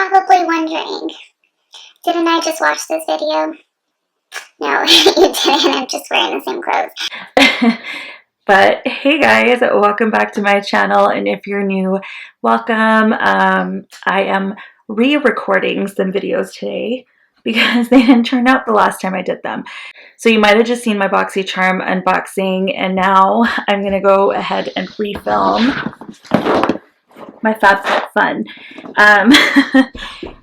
probably wondering, didn't I just watch this video? No, you didn't. I'm just wearing the same clothes. But hey guys, welcome back to my channel, and if you're new, welcome. I am re-recording some videos today because they didn't turn out the last time I did them. So you might have just seen my BoxyCharm unboxing, and now I'm gonna go ahead and refilm my Fabfitfun.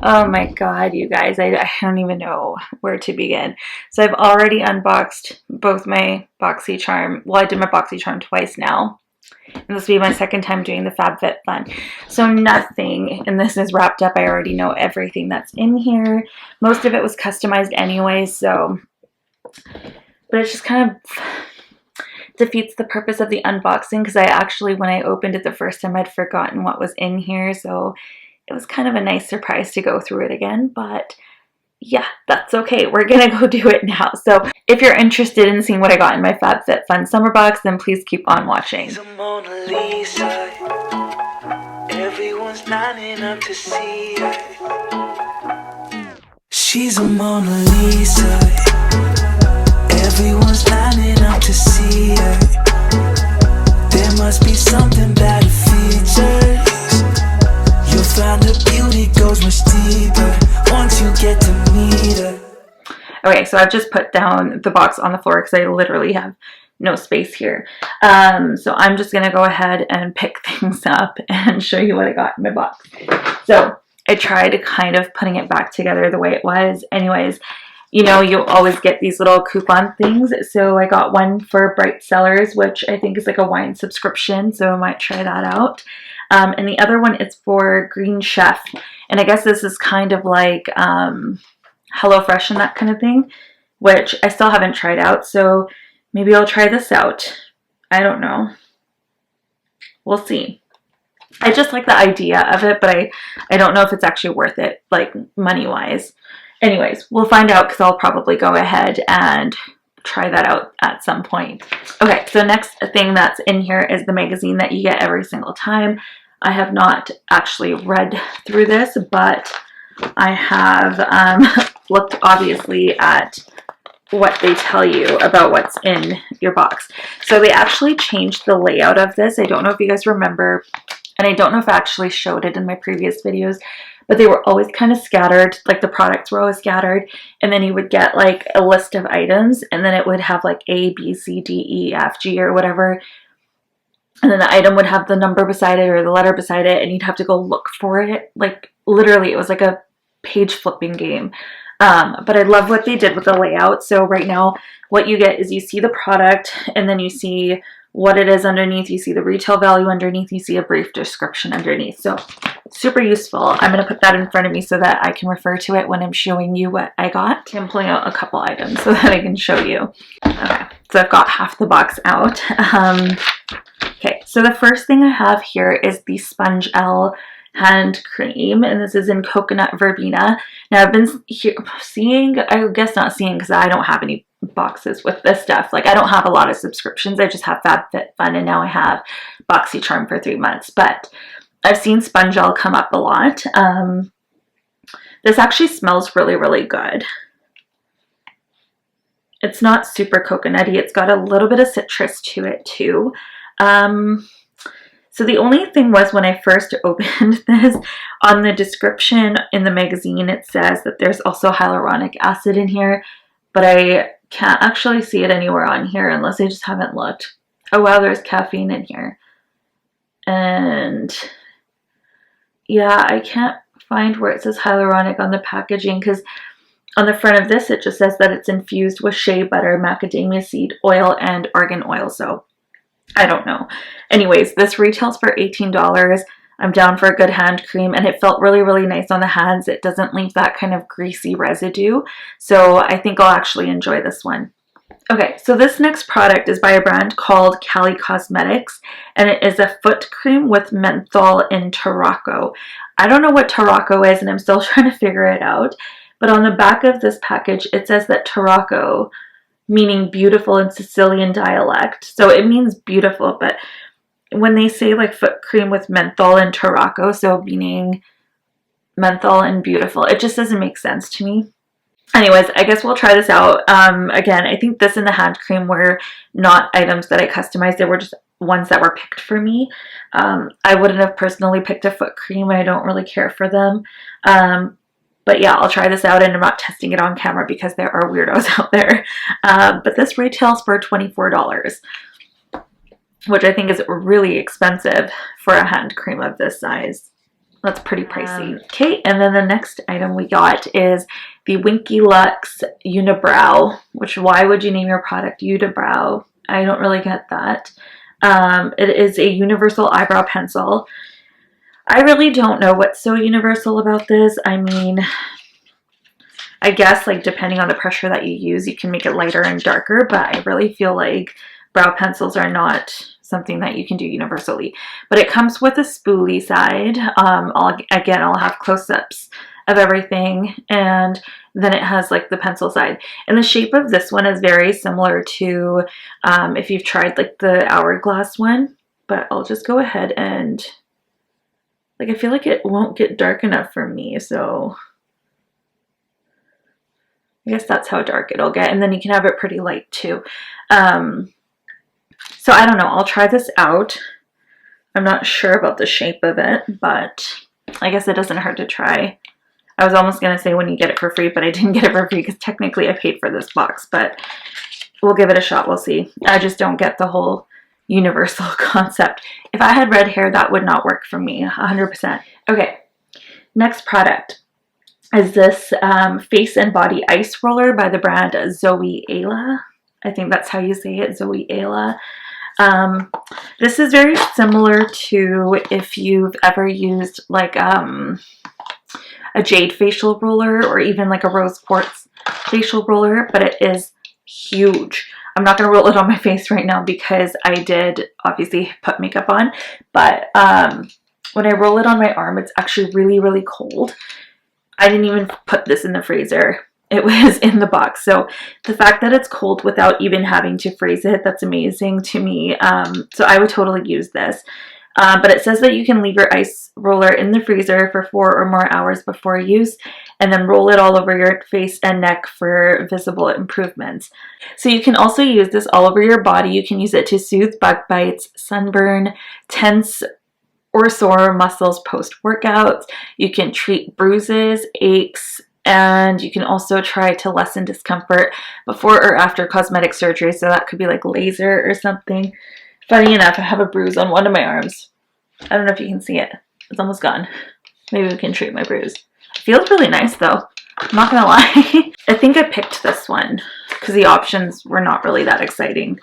Oh my god, you guys, I don't even know where to begin. So I've already unboxed both my BoxyCharm. Well, I did my BoxyCharm twice now, and this will be my second time doing the Fabfitfun. So nothing in this is wrapped up. I already know everything that's in here. Most of it was customized anyway, so, but it's just kind of defeats the purpose of the unboxing, because I actually, when I opened it the first time, I'd forgotten what was in here, so it was kind of a nice surprise to go through it again. But yeah, that's okay. We're gonna go do it now. So if you're interested in seeing what I got in my Fabfitfun summer box, then please keep on watching. She's a Mona Lisa. Everyone's lining up to see her. She's a Mona Lisa. Everyone's lining up to see her. There must be something about her features. You'll find her beauty goes much deeper once you get to meet her. Okay, so I've just put down the box on the floor because I literally have no space here. So I'm just gonna go ahead and pick things up and show you what I got in my box. So I tried kind of putting it back together the way it was. Anyways, you know, you'll always get these little coupon things. So I got one for Bright Cellars, which I think is like a wine subscription, so I might try that out. And the other one is for Green Chef, and I guess this is kind of like HelloFresh and that kind of thing, which I still haven't tried out, so maybe I'll try this out. I don't know. We'll see. I just like the idea of it, but I don't know if it's actually worth it, like money-wise. Anyways, we'll find out, because I'll probably go ahead and try that out at some point. Okay, so next thing that's in here is the magazine that you get every single time. I have not actually read through this, but I have looked obviously at what they tell you about what's in your box. So they actually changed the layout of this. I don't know if you guys remember, and I don't know if I actually showed it in my previous videos, but they were always kind of scattered. Like the products were always scattered, and then you would get like a list of items, and then it would have like A, B, C, D, E, F, G, or whatever. And then the item would have the number beside it or the letter beside it, and you'd have to go look for it. Like literally, it was like a page flipping game. But I love what they did with the layout. So right now, what you get is you see the product, and then you see what it is underneath, you see the retail value underneath, you see a brief description underneath. So super useful. I'm going to put that in front of me so that I can refer to it when I'm showing you what I got. I'm pulling out a couple items so that I can show you. Okay, so I've got half the box out. Okay, so the first thing I have here is the Sponge L hand cream, and this is in coconut verbena. Now I've been seeing, I guess not seeing, because I don't have any boxes with this stuff. Like I don't have a lot of subscriptions. I just have Fabfitfun, and now I have BoxyCharm for 3 months. But I've seen Sponge Gel come up a lot. This actually smells really, really good. It's not super coconutty. It's got a little bit of citrus to it too. So the only thing was, when I first opened this, on the description in the magazine, it says that there's also hyaluronic acid in here, but I can't actually see it anywhere on here unless I just haven't looked. Oh wow, there's caffeine in here. And yeah, I can't find where it says hyaluronic on the packaging, because on the front of this, it just says that it's infused with shea butter, macadamia seed oil, and argan oil. So I don't know. Anyways, this retails for $18. I'm down for a good hand cream, and it felt really, really nice on the hands. It doesn't leave that kind of greasy residue. So I think I'll actually enjoy this one. Okay, so this next product is by a brand called Cali Cosmetics, and it is a foot cream with menthol in Tarocco. I don't know what Tarocco is, and I'm still trying to figure it out. But on the back of this package, it says that Tarocco, meaning beautiful in Sicilian dialect. So it means beautiful, but when they say like foot cream with menthol and Tarocco, so meaning menthol and beautiful. It just doesn't make sense to me. Anyways, I guess we'll try this out. Again, I think this and the hand cream were not items that I customized. They were just ones that were picked for me. I wouldn't have personally picked a foot cream. I don't really care for them. But yeah, I'll try this out, and I'm not testing it on camera because there are weirdos out there. But this retails for $24, which I think is really expensive for a hand cream of this size. That's pretty pricey. Okay, and then the next item we got is the Winky Luxe Unibrow, which, why would you name your product Unibrow? I don't really get that. It is a universal eyebrow pencil. I really don't know what's so universal about this. I mean, I guess like depending on the pressure that you use, you can make it lighter and darker, but I really feel like brow pencils are not something that you can do universally. But it comes with a spoolie side. I'll have close-ups of everything, and then it has like the pencil side. And the shape of this one is very similar to if you've tried like the hourglass one, but I'll just go ahead and like, I feel like it won't get dark enough for me, so I guess that's how dark it'll get. And then you can have it pretty light too. So I don't know, I'll try this out. I'm not sure about the shape of it, but I guess it doesn't hurt to try. I was almost going to say when you get it for free, but I didn't get it for free because technically I paid for this box, but we'll give it a shot. We'll see. I just don't get the whole universal concept. If I had red hair, that would not work for me, 100%. Okay, next product is this face and body ice roller by the brand xoxo. I think that's how you say it, xoxo. This is very similar to if you've ever used like a jade facial roller or even like a rose quartz facial roller, but it is huge. I'm not going to roll it on my face right now because I did obviously put makeup on, but when I roll it on my arm, it's actually really, really cold. I didn't even put this in the freezer. It was in the box. So the fact that it's cold without even having to freeze it, that's amazing to me. So I would totally use this. But it says that you can leave your ice roller in the freezer for 4 or more hours before use, and then roll it all over your face and neck for visible improvements. So you can also use this all over your body. You can use it to soothe bug bites, sunburn, tense or sore muscles post-workouts. You can treat bruises, aches, and you can also try to lessen discomfort before or after cosmetic surgery. So that could be like laser or something. Funny enough, I have a bruise on one of my arms. I don't know if you can see it. It's almost gone. Maybe we can treat my bruise. It feels really nice though. I'm not gonna lie. I think I picked this one because the options were not really that exciting.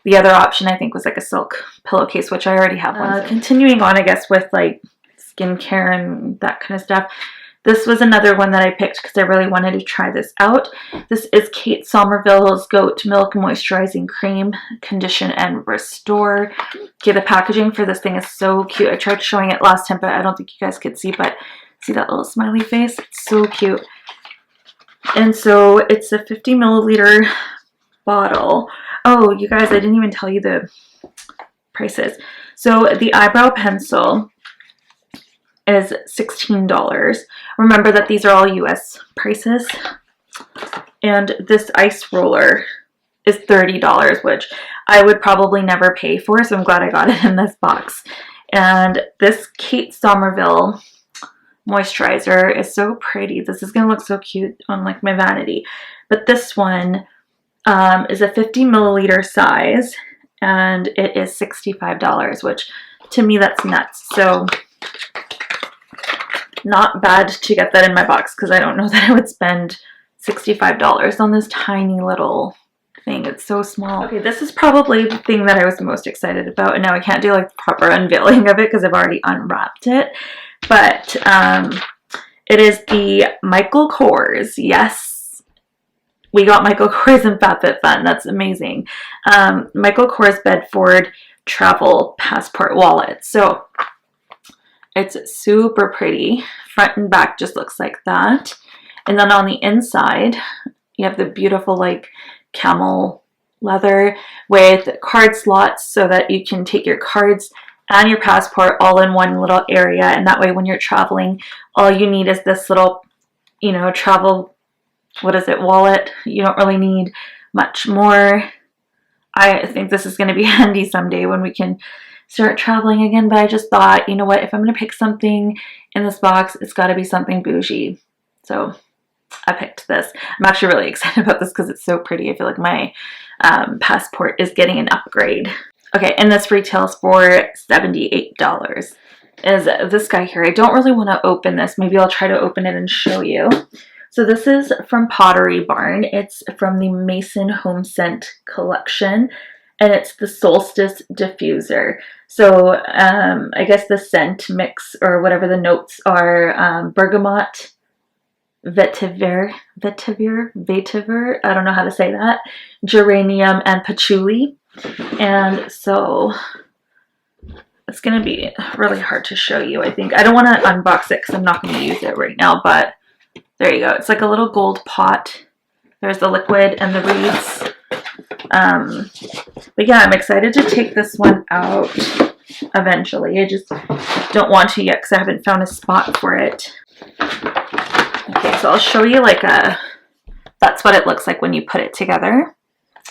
The other option I think was like a silk pillowcase, which I already have one. Continuing on, I guess, with like skincare and that kind of stuff. This was another one that I picked because I really wanted to try this out. This is Kate Somerville's Goat Milk Moisturizing Cream, Condition and Restore. Okay, the packaging for this thing is so cute. I tried showing it last time, but I don't think you guys could see, but see that little smiley face? It's so cute. And so it's a 50 milliliter bottle. Oh, you guys, I didn't even tell you the prices. So the eyebrow pencil is $16. Remember that these are all US prices. And this ice roller is $30, which I would probably never pay for, so I'm glad I got it in this box. And this Kate Somerville moisturizer is so pretty. This is going to look so cute on like my vanity. But this one is a 50 milliliter size, and it is $65, which to me that's nuts. So not bad to get that in my box because I don't know that I would spend $65 on this tiny little thing. It's so small. Okay, this is probably the thing that I was the most excited about, and now I can't do like the proper unveiling of it because I've already unwrapped it. But it is the Michael Kors. Yes, we got Michael Kors in Fabfitfun. That's amazing. Michael Kors Bedford Travel Passport Wallet. So it's super pretty. Front and back just looks like that. And then on the inside, you have the beautiful like camel leather with card slots so that you can take your cards and your passport all in one little area. And that way when you're traveling, all you need is this little, you know, travel, what is it, wallet. You don't really need much more. I think this is going to be handy someday when we can start traveling again. But I just thought, you know what, if I'm going to pick something in this box, it's got to be something bougie. So I picked this. I'm actually really excited about this because it's so pretty. I feel like my passport is getting an upgrade. Okay, and this retails for $78. Is this guy here. I don't really want to open this. Maybe I'll try to open it and show you. So this is from Pottery Barn. It's from the Mason Home Scent collection, and it's the Solstice Diffuser. So I guess the scent mix, or whatever the notes are, bergamot, vetiver, I don't know how to say that, geranium, and patchouli. And so it's going to be really hard to show you, I think. I don't want to unbox it because I'm not going to use it right now, but there you go. It's like a little gold pot. There's the liquid and the reeds. But yeah, I'm excited to take this one out eventually. I just don't want to yet because I haven't found a spot for it. Okay, so I'll show you like that's what it looks like when you put it together.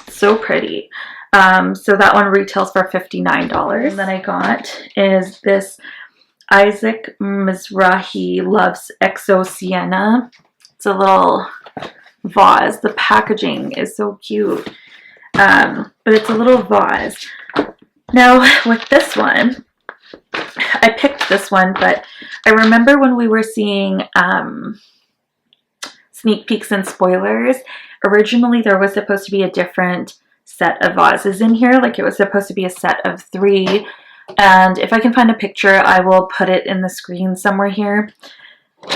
So pretty. So that one retails for $59. And then I got is this Isaac Mizrahi Loves XO Sienna. It's a little vase. The packaging is so cute. But it's a little vase. Now with this one, I picked this one, but I remember when we were seeing sneak peeks and spoilers, originally there was supposed to be a different set of vases in here. Like it was supposed to be a set of 3. And if I can find a picture, I will put it in the screen somewhere here.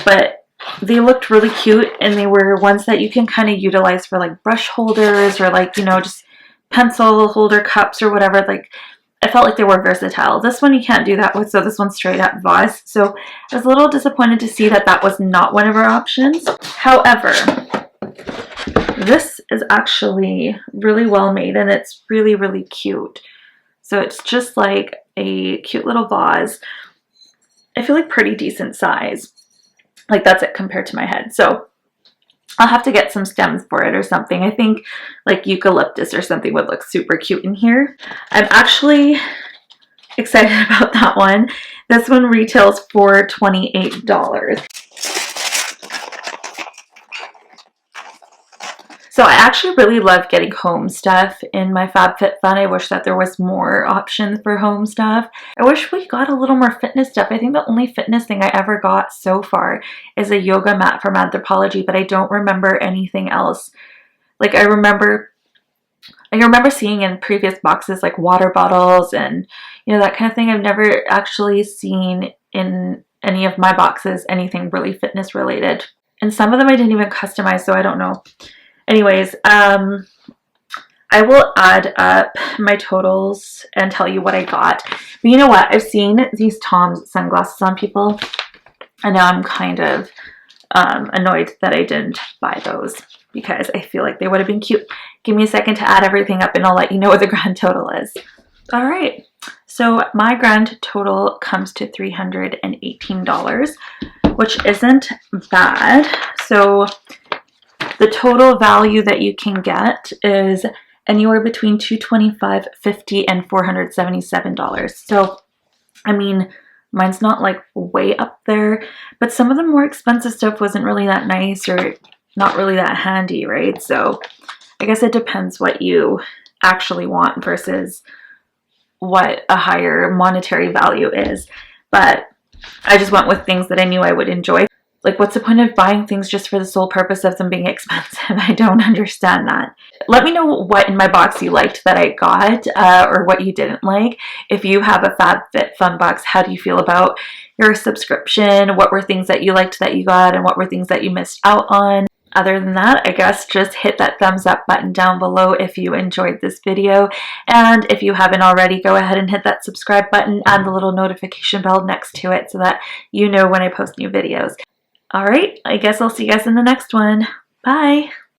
But they looked really cute, and they were ones that you can kind of utilize for like brush holders or like, you know, just pencil holder cups or whatever. Like I felt like they were versatile. This one you can't do that with, so this one's straight up vase. So I was a little disappointed to see that that was not one of our options. However, this is actually really well made, and it's really, really cute. So it's just like a cute little vase. I feel like pretty decent size. Like that's it compared to my head. So I'll have to get some stems for it or something. I think like eucalyptus or something would look super cute in here. I'm actually excited about that one. This one retails for $28. So I actually really love getting home stuff in my Fabfitfun. I wish that there was more options for home stuff. I wish we got a little more fitness stuff. I think the only fitness thing I ever got so far is a yoga mat from Anthropology, but I don't remember anything else. Like I remember seeing in previous boxes like water bottles and, you know, that kind of thing. I've never actually seen in any of my boxes anything really fitness related. And some of them I didn't even customize, so I don't know. Anyways, I will add up my totals and tell you what I got. But you know what? I've seen these Tom's sunglasses on people, and now I'm kind of annoyed that I didn't buy those because I feel like they would have been cute. Give me a second to add everything up and I'll let you know what the grand total is. All right. So my grand total comes to $318, which isn't bad. So the total value that you can get is anywhere between $225, $50, and $477. So, I mean, mine's not like way up there, but some of the more expensive stuff wasn't really that nice or not really that handy, right? So I guess it depends what you actually want versus what a higher monetary value is. But I just went with things that I knew I would enjoy. Like, what's the point of buying things just for the sole purpose of them being expensive? I don't understand that. Let me know what in my box you liked that I got or what you didn't like. If you have a Fabfitfun box, how do you feel about your subscription? What were things that you liked that you got and what were things that you missed out on? Other than that, I guess just hit that thumbs up button down below if you enjoyed this video. And if you haven't already, go ahead and hit that subscribe button and the little notification bell next to it so that you know when I post new videos. All right, I guess I'll see you guys in the next one. Bye.